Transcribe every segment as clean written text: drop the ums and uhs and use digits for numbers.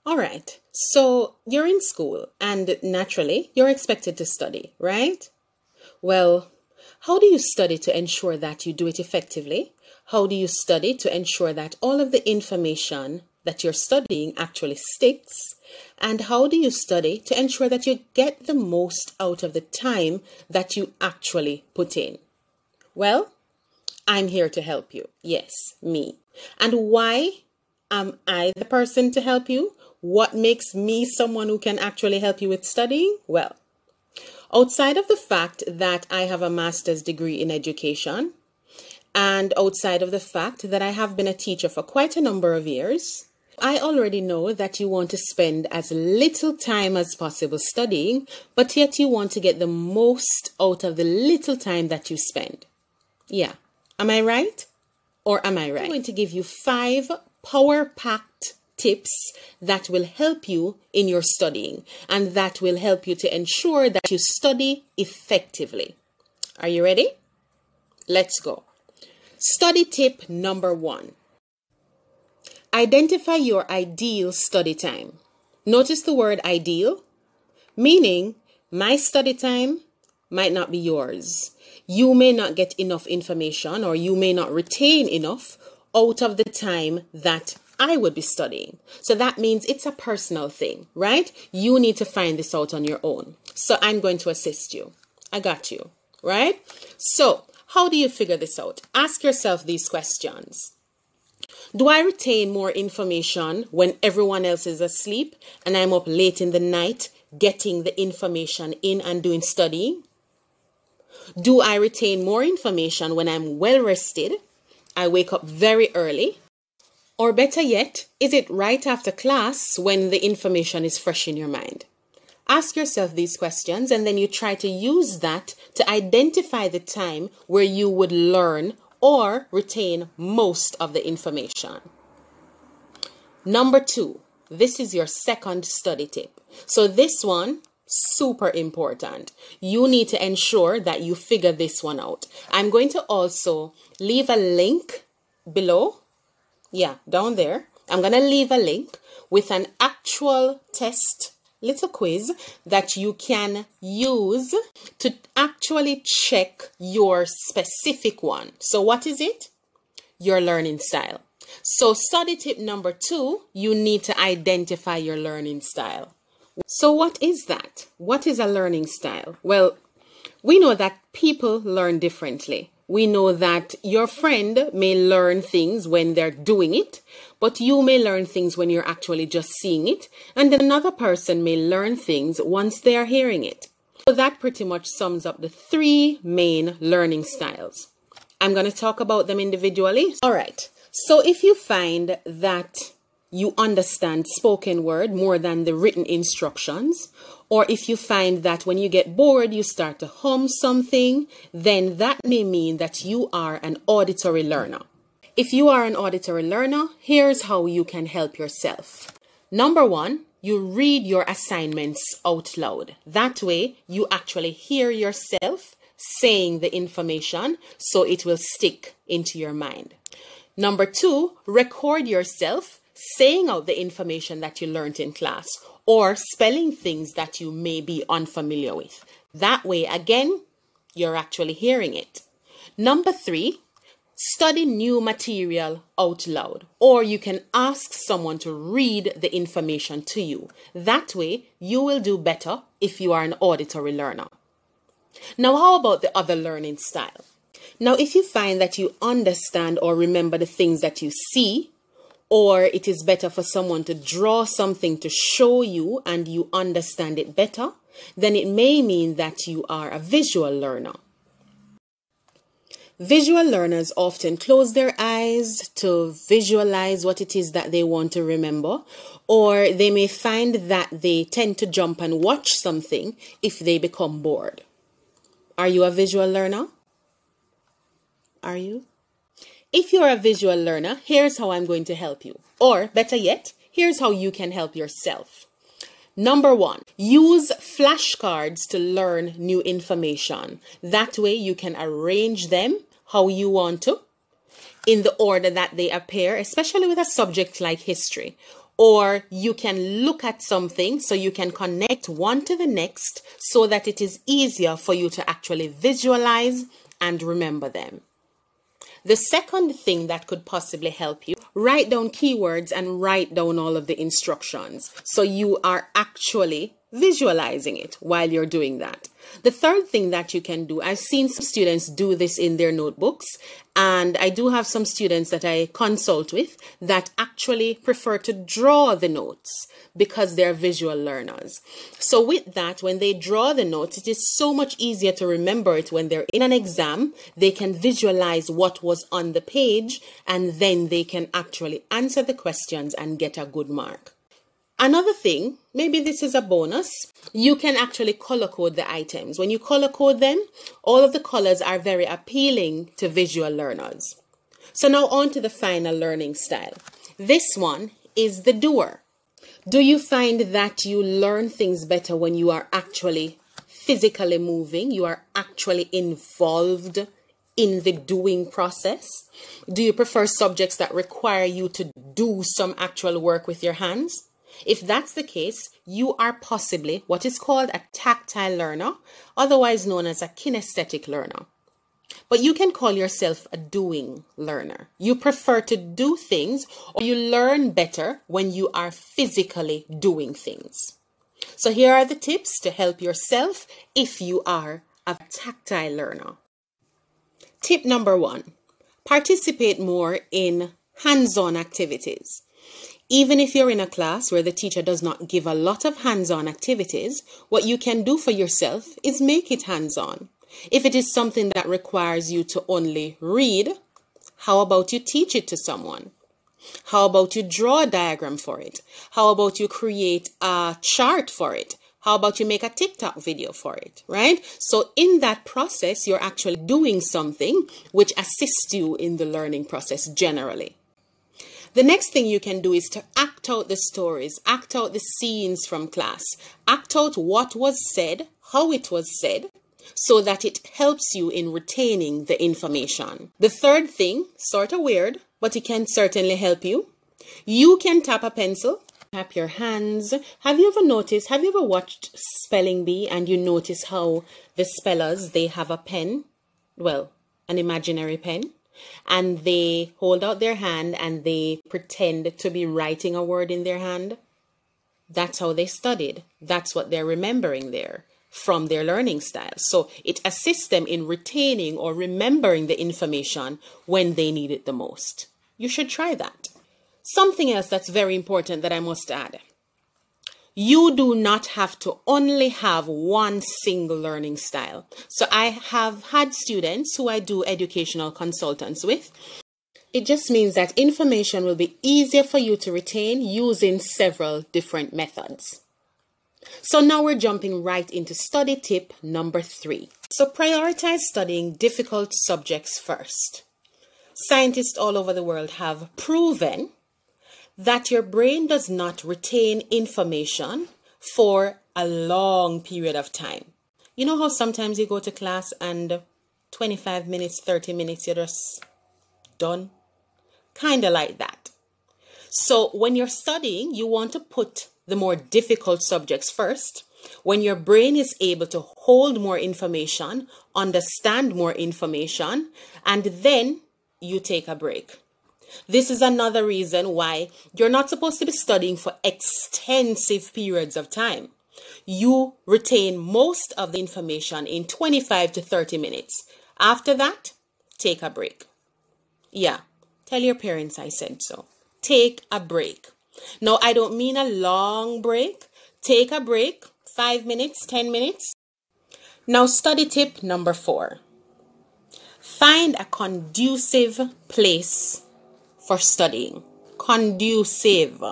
All right. So you're in school and naturally you're expected to study, right? Well, how do you study to ensure that you do it effectively? How do you study to ensure that all of the information that you're studying actually sticks? And how do you study to ensure that you get the most out of the time that you actually put in? Well, I'm here to help you. Yes, me. And why am I the person to help you? What makes me someone who can actually help you with studying? Well, outside of the fact that I have a master's degree in education, and outside of the fact that I have been a teacher for quite a number of years, I already know that you want to spend as little time as possible studying, but yet you want to get the most out of the little time that you spend. Yeah. Am I right? Or am I right? I'm going to give you 5 power-packed tips that will help you in your studying and that will help you to ensure that you study effectively. Are you ready? Let's go. Study tip number 1. Identify your ideal study time. Notice the word ideal, meaning my study time might not be yours. You may not get enough information or you may not retain enough out of the time that I would be studying. So that means it's a personal thing, right? You need to find this out on your own. So I'm going to assist you. I got you, right? So how do you figure this out? Ask yourself these questions. Do I retain more information when everyone else is asleep and I'm up late in the night getting the information in and doing studying? Do I retain more information when I'm well rested? I wake up very early. Or better yet, is it right after class when the information is fresh in your mind? Ask yourself these questions and then you try to use that to identify the time where you would learn or retain most of the information. Number 2, this is your second study tip. So this one, super important. You need to ensure that you figure this one out. I'm going to also leave a link below. Yeah, down there. I'm going to leave a link with an actual test, little quiz that you can use to actually check your specific one. So what is it? Your learning style. So study tip number 2, you need to identify your learning style. So what is that? What is a learning style? Well, we know that people learn differently. We know that your friend may learn things when they're doing it, but you may learn things when you're actually just seeing it. And then another person may learn things once they are hearing it. So that pretty much sums up the 3 main learning styles. I'm going to talk about them individually. All right. So if you find that you understand spoken word more than the written instructions, or if you find that when you get bored, you start to hum something, then that may mean that you are an auditory learner. If you are an auditory learner, here's how you can help yourself. Number 1, you read your assignments out loud. That way, you actually hear yourself saying the information, so it will stick into your mind. Number 2, record yourself saying out the information that you learned in class or spelling things that you may be unfamiliar with. That way, again, you're actually hearing it. Number 3, study new material out loud, or you can ask someone to read the information to you. That way, you will do better if you are an auditory learner. Now, how about the other learning style? Now, if you find that you understand or remember the things that you see, or it is better for someone to draw something to show you and you understand it better, then it may mean that you are a visual learner. Visual learners often close their eyes to visualize what it is that they want to remember, or they may find that they tend to jump and watch something if they become bored. Are you a visual learner? Are you? If you're a visual learner, here's how I'm going to help you. Or better yet, here's how you can help yourself. Number 1, use flashcards to learn new information. That way you can arrange them how you want to, in the order that they appear, especially with a subject like history. or you can look at something so you can connect one to the next so that it is easier for you to actually visualize and remember them. The second thing that could possibly help you, write down keywords and write down all of the instructions so you are actually visualizing it while you're doing that. The third thing that you can do, I've seen some students do this in their notebooks, and I do have some students that I consult with that actually prefer to draw the notes because they're visual learners. So with that, when they draw the notes, it is so much easier to remember it when they're in an exam. They can visualize what was on the page, and then they can actually answer the questions and get a good mark. Another thing, maybe this is a bonus, you can actually color code the items. When you color code them, all of the colors are very appealing to visual learners. So now on to the final learning style. This one is the doer. Do you find that you learn things better when you are actually physically moving? You are actually involved in the doing process? Do you prefer subjects that require you to do some actual work with your hands? If that's the case, you are possibly what is called a tactile learner, otherwise known as a kinesthetic learner. But you can call yourself a doing learner. You prefer to do things, or you learn better when you are physically doing things. So here are the tips to help yourself if you are a tactile learner. Tip number 1, participate more in hands-on activities. Even if you're in a class where the teacher does not give a lot of hands-on activities, what you can do for yourself is make it hands-on. If it is something that requires you to only read, how about you teach it to someone? How about you draw a diagram for it? How about you create a chart for it? How about you make a TikTok video for it, right? So in that process, you're actually doing something which assists you in the learning process generally. The next thing you can do is to act out the stories, act out the scenes from class, act out what was said, how it was said, so that it helps you in retaining the information. The third thing, sort of weird, but it can certainly help you. You can tap a pencil, tap your hands. Have you ever watched Spelling Bee and you notice how the spellers, they have a pen, well, an imaginary pen? And they hold out their hand and they pretend to be writing a word in their hand. That's how they studied. That's what they're remembering there from their learning style. So it assists them in retaining or remembering the information when they need it the most. You should try that. Something else that's very important that I must add. You do not have to only have one single learning style. So I have had students who I do educational consultants with. It just means that information will be easier for you to retain using several different methods. So now we're jumping right into study tip number 3. So prioritize studying difficult subjects first. Scientists all over the world have proven that your brain does not retain information for a long period of time. You know how sometimes you go to class and 25 minutes, 30 minutes, you're just done? Kind of like that. So when you're studying, you want to put the more difficult subjects first. When your brain is able to hold more information, understand more information, and then you take a break. This is another reason why you're not supposed to be studying for extensive periods of time. You retain most of the information in 25 to 30 minutes. After that, take a break. Yeah, tell your parents I said so. Take a break. Now, I don't mean a long break. Take a break, 5 minutes, 10 minutes. Now, study tip number 4. Find a conducive place for studying. Conducive.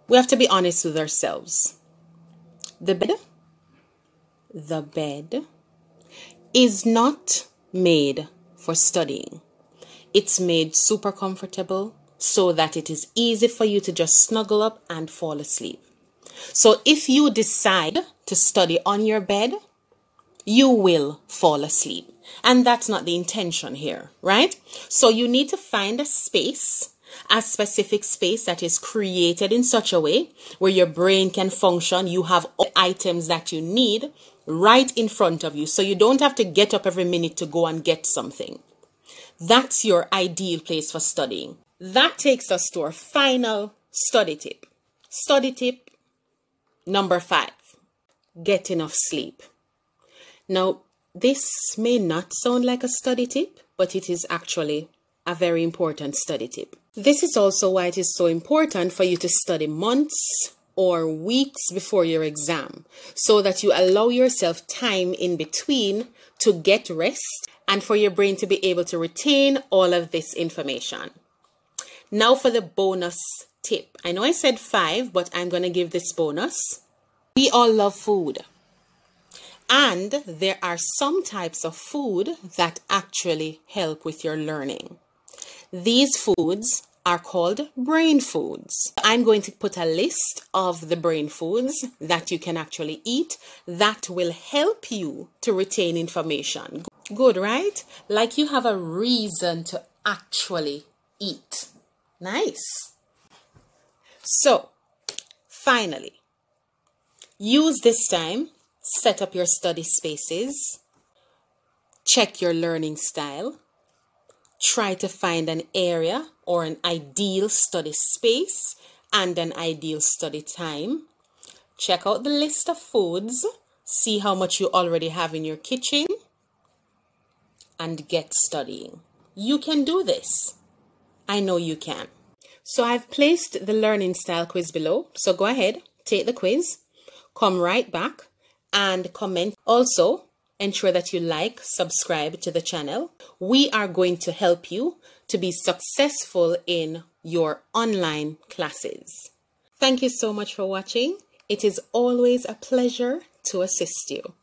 We have to be honest with ourselves. The bed is not made for studying. It's made super comfortable so that it is easy for you to just snuggle up and fall asleep. So if you decide to study on your bed, you will fall asleep. And that's not the intention here, right? So you need to find a space a specific space that is created in such a way where your brain can function. You have all the items that you need right in front of you, so you don't have to get up every minute to go and get something. That's your ideal place for studying. That takes us to our final study tip. Study tip number 5. Get enough sleep. Now, this may not sound like a study tip, but it is actually a very important study tip. This is also why it is so important for you to study months or weeks before your exam, so that you allow yourself time in between to get rest and for your brain to be able to retain all of this information. Now for the bonus tip. I know I said 5, but I'm going to give this bonus. We all love food. And there are some types of food that actually help with your learning. These foods are called brain foods. I'm going to put a list of the brain foods that you can actually eat that will help you to retain information. Good, right? Like you have a reason to actually eat. Nice. So, finally, use this time, set up your study spaces, check your learning style, try to find an area or an ideal study space and an ideal study time. Check out the list of foods, see how much you already have in your kitchen, and get studying. You can do this. I know you can. So I've placed the learning style quiz below. So go ahead, take the quiz, come right back and comment. Also, ensure that you like, subscribe to the channel. We are going to help you to be successful in your online classes. Thank you so much for watching. It is always a pleasure to assist you.